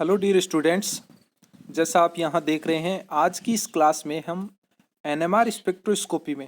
Hello dear students, जैसा आप यहाँ देख रहे हैं, आज की इस क्लास में हम एनएमआर स्पेक्ट्रोस्कोपी में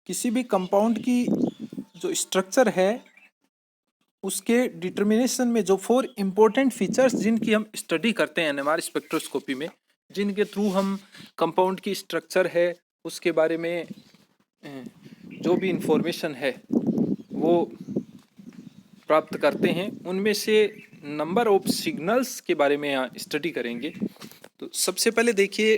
किसी भी कंपाउंड की जो स्ट्रक्चर है उसके डिटर्मिनेशन में जो 4 इम्पोर्टेंट फीचर्स जिनकी हम स्टडी करते हैं एनएमआर स्पेक्ट्रोस्कोपी में, जिनके थ्रू हम कंपाउंड की स्ट्रक्चर है उसके बारे में जो भी इंफॉर्मेशन है वो प्राप्त करते हैं, उनमें से नंबर ऑफ सिग्नल्स के बारे में यहाँ स्टडी करेंगे। तो सबसे पहले देखिए,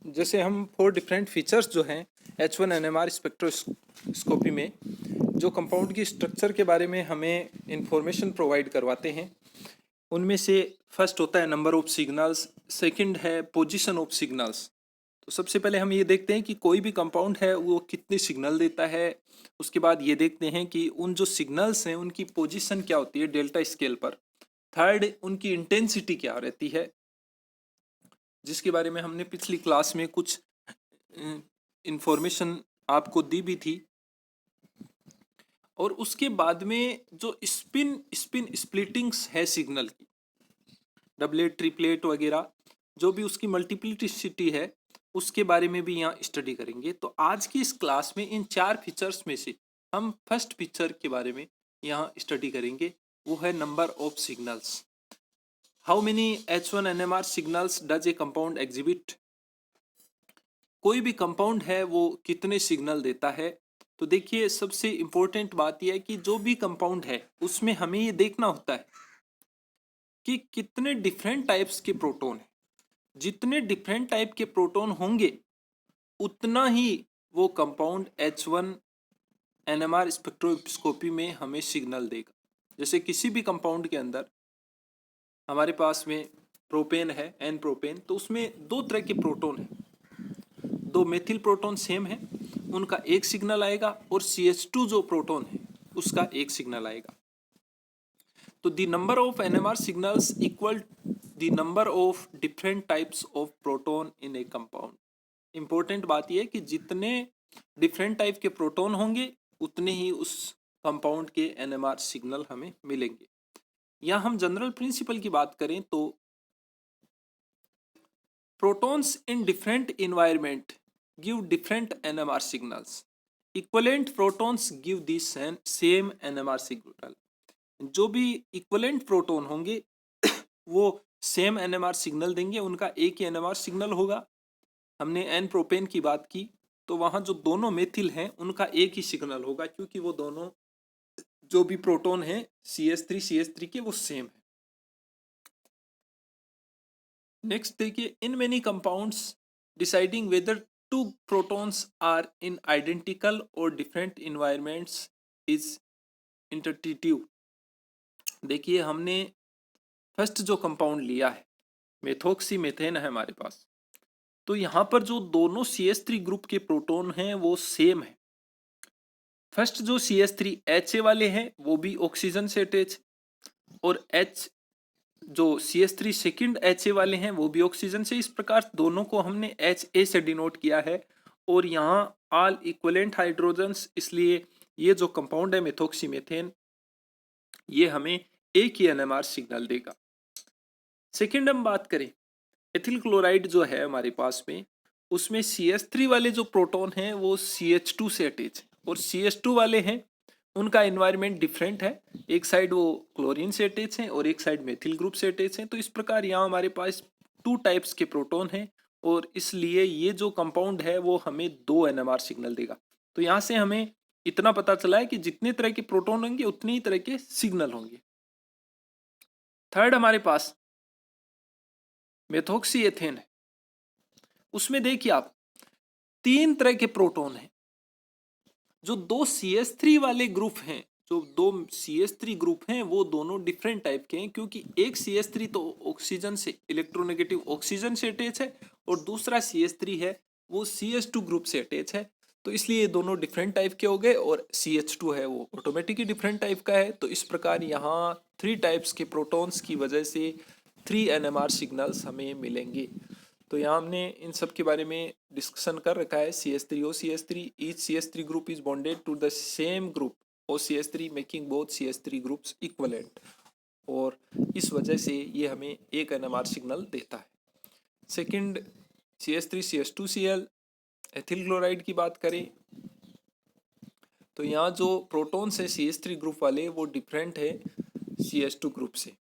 जैसे हम 4 डिफरेंट फीचर्स जो हैं H1 NMR स्पेक्ट्रोस्कोपी में जो कंपाउंड की स्ट्रक्चर के बारे में हमें इंफॉर्मेशन प्रोवाइड करवाते हैं, उनमें से फर्स्ट होता है नंबर ऑफ सिग्नल्स, सेकंड है पोजीशन ऑफ सिग्नल्स। तो सबसे पहले हम ये देखते हैं कि कोई भी कंपाउंड है वो कितने सिग्नल देता है। उसके बाद ये देखते हैं कि उन जो सिग्नल्स हैं उनकी पोजीशन क्या होती है डेल्टा स्केल पर। थर्ड, उनकी इंटेंसिटी क्या रहती है, जिसके बारे में हमने पिछली क्लास में कुछ इंफॉर्मेशन आपको दी भी थी। और उसके बाद में जो स्पिन स्पिन स्प्लिटिंग्स है सिग्नल की, डबलेट ट्रिपलेट वगैरह जो भी उसकी मल्टीप्लिसिटी है उसके बारे में भी यहाँ स्टडी करेंगे। तो आज की इस क्लास में इन 4 फीचर्स में से हम फर्स्ट फीचर के बारे में यहाँ स्टडी करेंगे, वो है number of signals. How many H1 NMR signals does a compound exhibit. कोई भी कंपाउंड है वो कितने सिग्नल देता है। तो देखिए, सबसे इम्पोर्टेंट बात यह है कि जो भी कंपाउंड है उसमें हमें ये देखना होता है कि कितने डिफरेंट टाइप्स के प्रोटॉन हैं। जितने डिफरेंट टाइप के प्रोटॉन होंगे उतना ही वो कंपाउंड H1 NMR स्पेक्ट्रोस्कोपी में हमें सिग्नल देगा। जैसे किसी भी कंपाउंड के अंदर हमारे पास में प्रोपेन है, एन प्रोपेन, तो उसमें 2 तरह के प्रोटॉन हैं। 2 मेथिल प्रोटॉन सेम है, उनका एक सिग्नल आएगा, और CH2 जो प्रोटॉन है उसका एक सिग्नल आएगा। तो the number of NMR signals equal the number of different types of proton in A compound. Important बात यह है कि जितने डिफरेंट टाइप के प्रोटॉन होंगे उतने ही उस कंपाउंड के NMR सिग्नल हमें मिलेंगे। यहाँ हम जनरल प्रिंसिपल की बात करें तो protons in different environment give different NMR signals. Equivalent protons give the same NMR signal. जो भी इक्वलेंट प्रोटॉन होंगे वो सेम NMR सिग्नल देंगे, उनका एक ही NMR सिग्नल होगा। हमने एन प्रोपेन की बात की तो वहां जो दोनों मेथिल हैं उनका एक ही सिग्नल होगा, क्योंकि वो दोनों जो भी प्रोटॉन हैं CH3 के वो सेम है। नेक्स्ट देखिए, in many compounds deciding whether 2 protons are in identical और डिफरेंट इन्वायरमेंट्स इज इंटरटिव। देखिए, हमने फर्स्ट जो कंपाउंड लिया है मेथोक्सी मेथेन है हमारे पास, तो यहाँ पर जो दोनों CH3 ग्रुप के प्रोटॉन हैं वो सेम है। फर्स्ट जो CH3HA वाले हैं वो भी ऑक्सीजन से अटैच, और H जो CH3 सेकंड HA वाले हैं वो भी ऑक्सीजन से। इस प्रकार दोनों को हमने HA से डिनोट किया है, और यहाँ ऑल इक्विवेलेंट हाइड्रोजन्स, इसलिए ये जो कंपाउंड है मेथोक्सीमेथेन ये हमें एक ही NMR सिग्नल देगा। सेकंड हम बात करें, एथिल क्लोराइड जो है हमारे पास में, उसमें CH3 वाले जो प्रोटॉन हैं वो CH2 से अटैच है, और CH2 वाले हैं उनका एनवायरनमेंट डिफरेंट है। एक साइड वो क्लोरीन से अटैच हैं और एक साइड मेथिल ग्रुप से अटैच हैं। तो इस प्रकार यहाँ हमारे पास 2 टाइप्स के प्रोटॉन हैं, और इसलिए ये जो कंपाउंड है वो हमें 2 NMR सिग्नल देगा। तो यहाँ से हमें इतना पता चला है कि जितने तरह के प्रोटॉन होंगे उतने ही तरह के सिग्नल होंगे। थर्ड हमारे पास मेथोक्सी एथेन है, उसमें देखिए आप 3 तरह के प्रोटॉन हैं। जो 2 CH3 वाले ग्रुप हैं, जो 2 CH3 ग्रुप हैं वो दोनों डिफरेंट टाइप के हैं, क्योंकि एक CH3 तो ऑक्सीजन से इलेक्ट्रोनेगेटिव ऑक्सीजन से अटैच है, और दूसरा CH3 है वो CH2 ग्रुप से अटैच है। तो इसलिए ये दोनों डिफरेंट टाइप के हो गए, और CH2 है वो ऑटोमेटिकली डिफरेंट टाइप का है। तो इस प्रकार यहाँ 3 टाइप्स के प्रोटॉन्स की वजह से 3 NMR सिग्नल्स हमें मिलेंगे। तो यहाँ हमने इन सब के बारे में डिस्कशन कर रखा है। CH3 OCH3, each CH3 group is bonded to the same group OCH3 making both CH3 groups equivalent। और इस वजह से ये हमें एक NMR सिग्नल देता है। सेकंड CH3CH2Cl एथिल क्लोराइड की बात करें तो यहाँ जो प्रोटॉन्स है CH3 ग्रुप वाले वो डिफरेंट है CH2 ग्रुप से,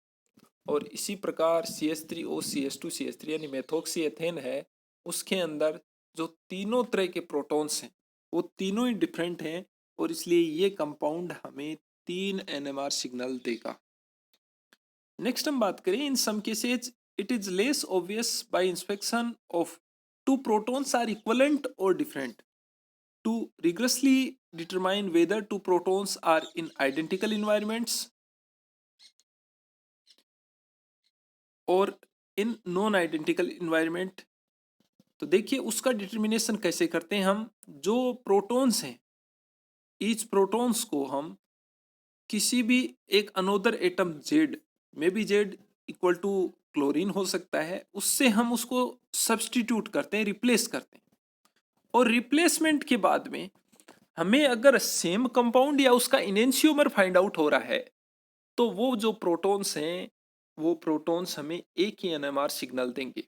और इसी प्रकार CH3OCH2CH3 यानी मेथॉक्सी एथेन है, उसके अंदर जो तीनों तरह के प्रोटॉन्स हैं वो तीनों ही डिफरेंट हैं, और इसलिए ये कंपाउंड हमें 3 NMR सिग्नल देगा। नेक्स्ट हम बात करें, in some cases it is less obvious by inspection of two protons are equivalent और different to rigorously determine whether two protons are in identical environments or in non-identical environment। तो देखिए उसका determination कैसे करते हैं हम। जो प्रोटॉन्स हैं, ईच प्रोटॉन्स को हम किसी भी एक अनोदर एटम जेड में भी जेड इक्वल टू क्लोरीन हो सकता है, उससे हम उसको सब्सटीट्यूट करते हैं, रिप्लेस करते हैं, और रिप्लेसमेंट के बाद में हमें अगर सेम कंपाउंड या उसका इनेंशियोमर फाइंड आउट हो रहा है तो वो जो प्रोटॉन्स हैं वो प्रोटॉन्स हमें एक ही NMR सिग्नल देंगे।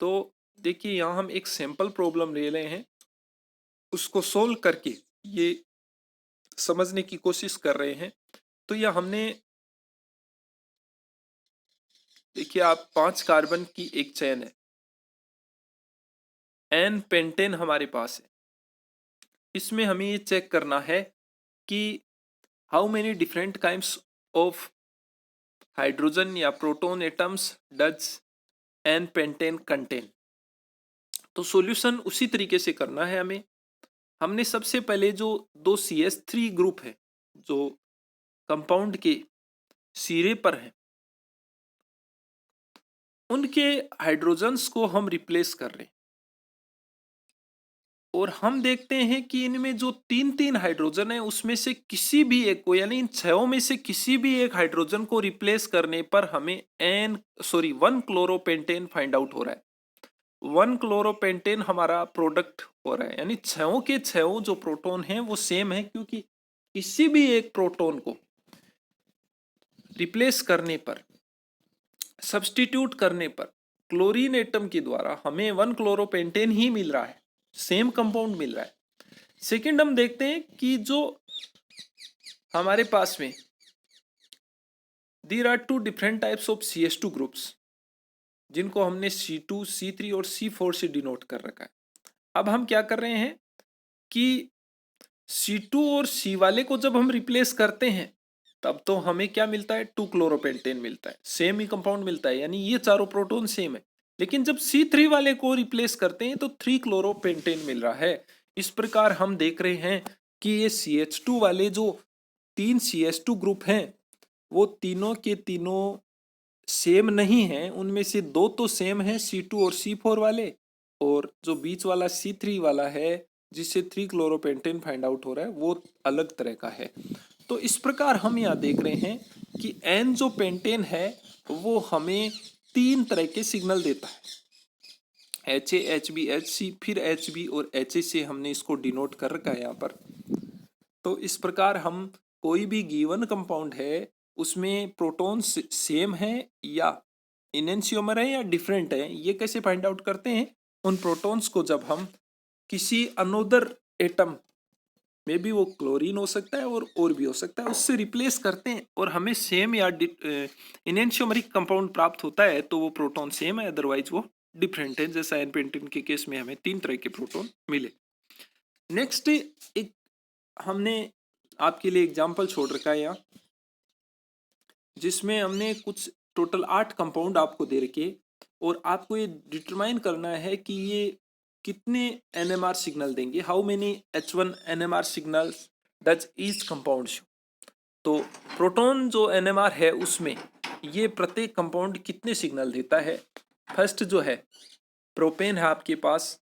तो देखिए यहाँ हम एक सैंपल प्रॉब्लम ले रहे हैं, उसको सोल्व करके ये समझने की कोशिश कर रहे हैं। तो यह हमने देखिए आप 5 कार्बन की एक चेन है, N पेंटेन हमारे पास है, इसमें हमें ये चेक करना है कि how many different kinds of hydrogen या proton atoms does N pentane contain. तो सॉल्यूशन उसी तरीके से करना है हमें। हमने सबसे पहले जो दो CH3 ग्रुप है जो कंपाउंड के सिरे पर हैं, उनके हाइड्रोजन्स को हम रिप्लेस कर रहे हैं, और हम देखते हैं कि इनमें जो 3 हाइड्रोजन है उसमें से किसी भी एक को, यानी इन 6 में से किसी भी एक हाइड्रोजन को रिप्लेस करने पर हमें 1 क्लोरोपेंटेन फाइंड आउट हो रहा है। 1 क्लोरोपेंटेन हमारा प्रोडक्ट हो रहा है, यानी 6 के 6 जो प्रोटॉन हैं वो सेम है, क्योंकि किसी भी एक प्रोटॉन को रिप्लेस करने पर, सब्स्टिट्यूट करने पर क्लोरीन एटम के द्वारा हमें 1 क्लोरोपेंटेन ही मिल रहा है, सेम कंपाउंड मिल रहा है। सेकंड हम देखते हैं कि जो हमारे पास में there are 2 different types of CH2 groups, जिनको हमने C2, C3 और C4 से डिनोट कर रखा है। अब हम क्या कर रहे हैं कि C2 और C वाले को जब हम रिप्लेस करते हैं तब तो हमें क्या मिलता है, 2 क्लोरोपेंटेन मिलता है, सेम ही कंपाउंड मिलता है, यानी ये चारों प्रोटॉन सेम है। लेकिन जब C3 वाले को रिप्लेस करते हैं तो 3 क्लोरोपेंटेन मिल रहा है। इस प्रकार हम देख रहे हैं कि ये CH2 वाले जो 3 CH2 ग्रुप हैं वो तीनों के तीनों सेम नहीं हैं, उनमें से 2 तो सेम है, C2 और C4 वाले, और जो बीच वाला C3 वाला है जिससे 3 क्लोरोपेंटेन फाइंड आउट हो रहा है वो अलग तरह का है। तो इस प्रकार हम यहाँ देख रहे हैं कि N जो पेंटेन है वो हमें 3 तरह के सिग्नल देता है, HA, HB, HC, फिर HB और HA से हमने इसको डिनोट कर रखा है यहाँ पर। तो इस प्रकार हम कोई भी गिवन कंपाउंड है उसमें प्रोटॉन्स सेम है या इनेंशियोमर है या डिफरेंट है, ये कैसे फाइंड आउट करते हैं। उन प्रोटॉन्स को जब हम किसी अनोदर एटम में भी, वो क्लोरीन हो सकता है और भी हो सकता है, उससे रिप्लेस करते हैं और हमें सेम या इनेंशियोमरिक कंपाउंड प्राप्त होता है तो वो प्रोटॉन सेम है, अदरवाइज वो डिफरेंट है। जैसा N पेंटेन के केस में हमें 3 तरह के प्रोटॉन मिले। नेक्स्ट एक हमने आपके लिए एग्जाम्पल छोड़ रखा है यहाँ, जिसमें हमने कुछ टोटल 8 कंपाउंड आपको दे रखे और आपको ये डिटरमाइन करना है कि ये कितने NMR सिग्नल देंगे, how many H1 NMR signals does each compound show. तो प्रोटॉन जो NMR है उसमें ये प्रत्येक कंपाउंड कितने सिग्नल देता है। फर्स्ट जो है प्रोपेन है आपके पास,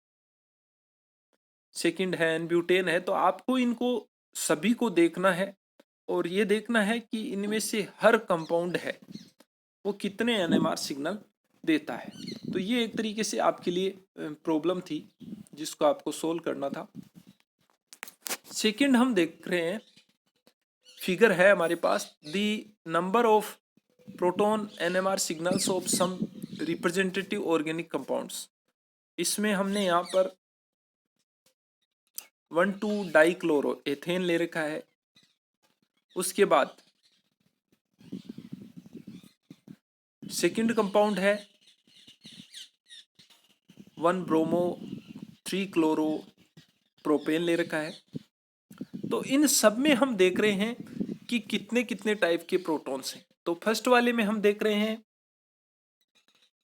सेकंड है एन-ब्यूटेन है, तो आपको इनको सभी को देखना है और ये देखना है कि इनमें से हर कंपाउंड है वो कितने NMR सिग्नल देता है। तो ये एक तरीके से आपके लिए प्रॉब्लम थी जिसको आपको सोल्व करना था। सेकंड हम देख रहे हैं फिगर है हमारे पास, the number of proton NMR signals of some representative organic compounds. इसमें हमने यहाँ पर 1,2 डाइक्लोरो एथेन ले रखा है। उसके बाद सेकंड कंपाउंड है 1 ब्रोमो 3 क्लोरो प्रोपेन ले रखा है। तो इन सब में हम देख रहे हैं कि कितने कितने टाइप के प्रोटॉन्स हैं। तो फर्स्ट वाले में हम देख रहे हैं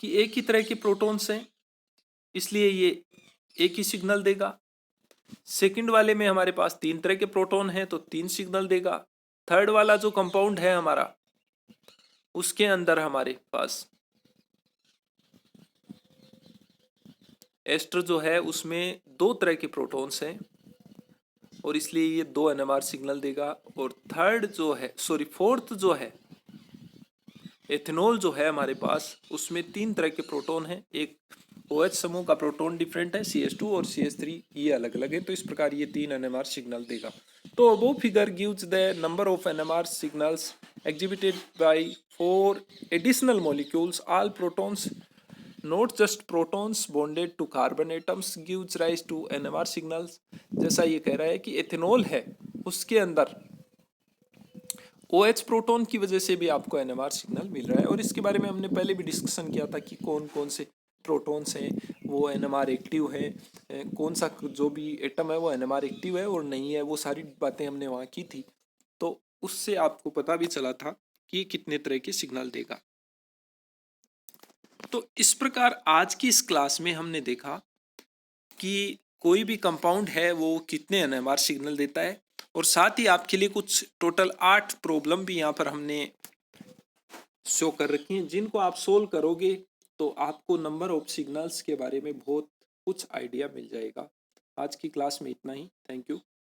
कि एक ही तरह के प्रोटॉन्स हैं, इसलिए ये एक ही सिग्नल देगा। सेकंड वाले में हमारे पास 3 तरह के प्रोटॉन हैं तो 3 सिग्नल देगा। थर्ड वाला जो कंपाउंड है हमारा, उसके अंदर हमारे पास एस्टर जो है उसमें 2 तरह के प्रोटॉन्स हैं और इसलिए ये 2 NMR सिग्नल देगा। और फोर्थ जो है एथेनॉल जो है हमारे पास, उसमें 3 तरह के प्रोटॉन हैं। एक OH समूह का प्रोटॉन डिफरेंट है, CH2 और CH3 ये अलग अलग है। तो इस प्रकार ये 3 NMR सिग्नल देगा। तो वो figure gives the number of NMR signals exhibited by 4 additional molecules, all protons, not just protons bonded to carbon atoms, gives rise to NMR signals। जैसा ये कह रहा है कि एथेनॉल है उसके अंदर OH प्रोटॉन की वजह से भी आपको NMR सिग्नल मिल रहा है। और इसके बारे में हमने पहले भी डिस्कशन किया था कि कौन कौन से प्रोटॉन्स हैं वो NMR एक्टिव है, कौन सा जो भी एटम है वो NMR एक्टिव है और नहीं है, वो सारी बातें हमने वहाँ की थी। तो उससे आपको पता भी चला था कि कितने तरह के सिग्नल देगा। तो इस प्रकार आज की इस क्लास में हमने देखा कि कोई भी कंपाउंड है वो कितने NMR सिग्नल देता है, और साथ ही आपके लिए कुछ टोटल 8 प्रॉब्लम भी यहाँ पर हमने शो कर रखी हैं, जिनको आप सोल्व करोगे तो आपको नंबर ऑफ सिग्नल्स के बारे में बहुत कुछ आइडिया मिल जाएगा। आज की क्लास में इतना ही। Thank you.